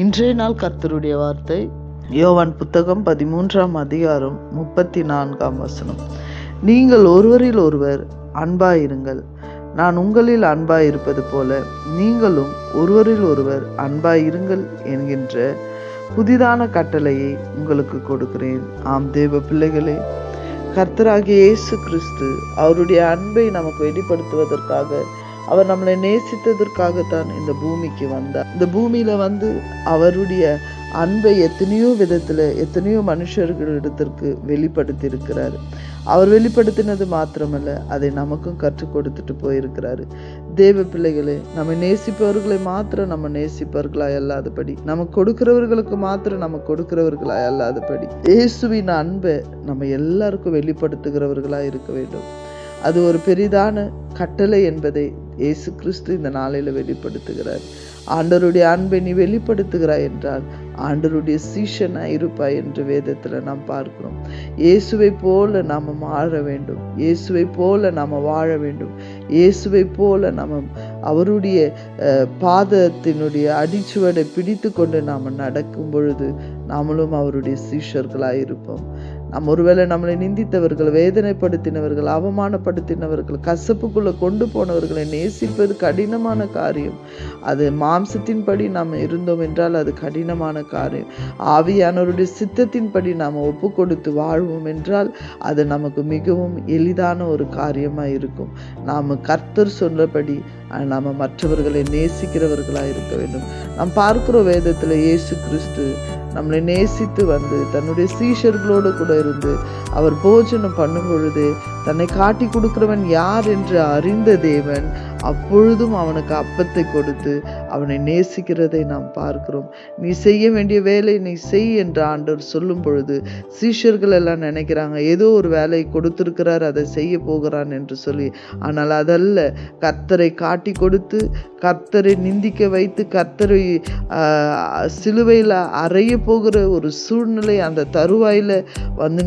இன்றைய நாள் கர்த்தருடைய வார்த்தை யோவான் புத்தகம் 13ஆம் அதிகாரம் 34ஆம் வசனம். நீங்கள் ஒருவரில் ஒருவர் அன்பாயிருங்கள், நான் உங்களில் அன்பாயிருப்பது போல நீங்களும் ஒருவரில் ஒருவர் அன்பாயிருங்கள் என்கின்ற புதிதான கட்டளையை உங்களுக்கு கொடுக்கிறேன். ஆம் தேவ பிள்ளைகளே, கர்த்தராகிய இயேசு கிறிஸ்து அவருடைய அன்பை நமக்கு வெளிப்படுத்துவதற்காக, அவர் நம்மளை நேசித்ததற்காகத்தான் இந்த பூமிக்கு வந்தார். இந்த பூமியில அவருடைய அன்பை எத்தனையோ விதத்துல எத்தனையோ மனுஷர்களிடத்திற்கு வெளிப்படுத்தி இருக்கிறாரு. அவர் வெளிப்படுத்தினது மாத்திரமல்ல, அதை நமக்கும் கற்றுக் கொடுத்துட்டு போயிருக்கிறாரு. தேவ பிள்ளைகளே, நம்ம நேசிப்பவர்களை மாத்திரம் நம்ம நேசிப்பவர்களாய் அல்லாதபடி, நம்ம கொடுக்கிறவர்களுக்கு மாத்திரம் நம்ம கொடுக்கிறவர்களாய் அல்லாதபடி, இயேசுவின் அன்பை நம்ம எல்லாருக்கும் வெளிப்படுத்துகிறவர்களாய் இருக்க வேண்டும். அது ஒரு பெரிதான கட்டளை என்பதை இயேசு கிறிஸ்து இந்த நாளில வெளிப்படுத்துகிறார். ஆண்டவருடைய அன்பை நீ வெளிப்படுத்துகிறாய் என்றால் ஆண்டவருடைய சீஷனாய் இருப்பாய் என்று வேதத்துல நாம் பார்க்கிறோம். இயேசுவை போல நாம மாற வேண்டும், இயேசுவை போல நாம வாழ வேண்டும், இயேசுவை போல நம்ம அவருடைய பாதத்தினுடைய அடிச்சுவடை பிடித்து கொண்டு நாம நடக்கும் பொழுது நாமளும் அவருடைய சீஷர்களாய் இருப்போம். நம்ம ஒருவேளை நம்மளை நிந்தித்தவர்கள், வேதனைப்படுத்தினவர்கள், அவமானப்படுத்தினவர்கள், கசப்புக்குள்ள கொண்டு போனவர்களை நேசிப்பது கடினமான காரியம். அது மாம்சத்தின்படி நாம் இருந்தோம் என்றால் அது கடினமான காரியம். ஆவியானவருடைய சித்தத்தின்படி நாம் ஒப்பு கொடுத்து வாழ்வோம் என்றால் அது நமக்கு மிகவும் எளிதான ஒரு காரியமா இருக்கும். நாம் கர்த்தர் சொன்னபடி நாம மற்றவர்களை நேசிக்கிறவர்களா இருக்க வேண்டும். நாம் பார்க்கிற வேதத்துல இயேசு கிறிஸ்து நம்மளை நேசித்து தன்னுடைய சீஷர்களோடு கூட இருந்து அவர் போஜனம் பண்ணும் பொழுது தன்னை காட்டி கொடுக்கிறவன் யார் என்று அறிந்த தேவன் அப்பொழுதும் அவனுக்கு அப்பத்தை கொடுத்து அவனை நேசிக்கிறதை நாம் பார்க்கிறோம். நீ செய்ய வேண்டிய வேலை நீ செய் என்று ஆண்டவர் சொல்லும் பொழுது சீஷர்கள் எல்லாம் நினைக்கிறாங்க, ஏதோ ஒரு வேலையை கொடுத்திருக்கிறார், அதை செய்ய போகிறான் என்று சொல்லி. ஆனால் அதல்ல, கர்த்தரை காட்டி கொடுத்து கர்த்தரை நிந்திக்க வைத்து கர்த்தரை சிலுவையில் அறைய போகிற ஒரு சூழ்நிலை அந்த தருவாயில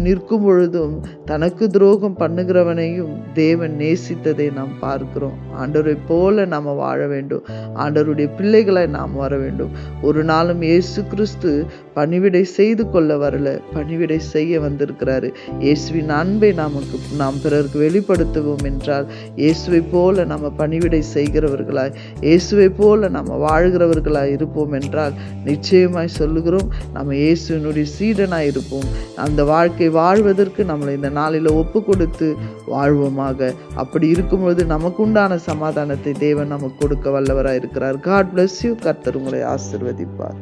நிற்கும் பொழுதும் தனக்கு துரோகம் பண்ணுகிறவனையும் தேவன் நேசித்ததை நாம் பார்க்கிறோம். ஆண்டவரை போல நாம் வாழ வேண்டும், ஆண்டவருடைய பிள்ளைகளை நாம் வர வேண்டும். ஒரு நாளும் இயேசு கிறிஸ்து பணிவிடை செய்து கொள்ள வரல, பணிவிடை செய்ய வந்திருக்கிறாரு. இயேசுவின் அன்பை நாம் பிறருக்கு வெளிப்படுத்துவோம் என்றால் இயேசுவை போல நம்ம பணிவிடை செய்கிறவர்களாய், இயேசுவை போல நம்ம வாழ்கிறவர்களாய் இருப்போம் என்றால் நிச்சயமாய் சொல்லுகிறோம், நம்ம இயேசுவினுடைய சீடனாய் இருப்போம். அந்த வாழ்க்கை வாழ்வதற்கு நம்மளை இந்த நாளில ஒப்பு கொடுத்து வாழ்வோமாக. அப்படி இருக்கும்பொழுது நமக்கு உண்டான சமாதானத்தை தேவன் நமக்கு கொடுக்க வல்லவராய் இருக்கிறார். God bless you. கர்த்தர் உங்களை ஆசீர்வதிப்பார்.